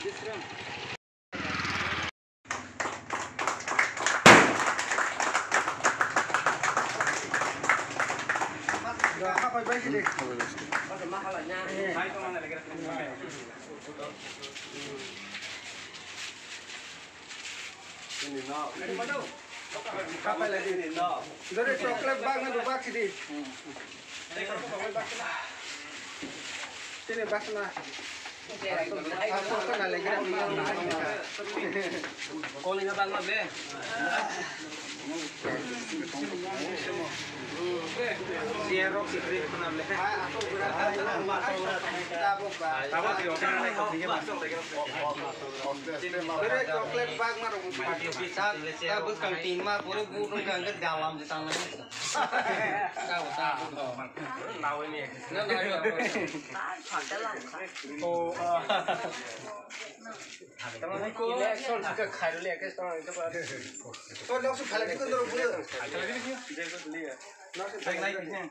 Apa baik ini? Ini no. Apa lagi ini no? Dari coklat banget tuh bak sini. Sini bak sana. Aku kan lagi calling abang mah be. Zero secret pernah beli. Aku berada coklat bag mah tabus kantin mah pura burung kangen dalam di tangan. Tahu ini. Oh. Election juga khai được cái story cho bạn. Tôi nó sẽ khai lại cái con rồi vừa. Khai lại cái kia. Đây có lý à. Nó sẽ thành này nha.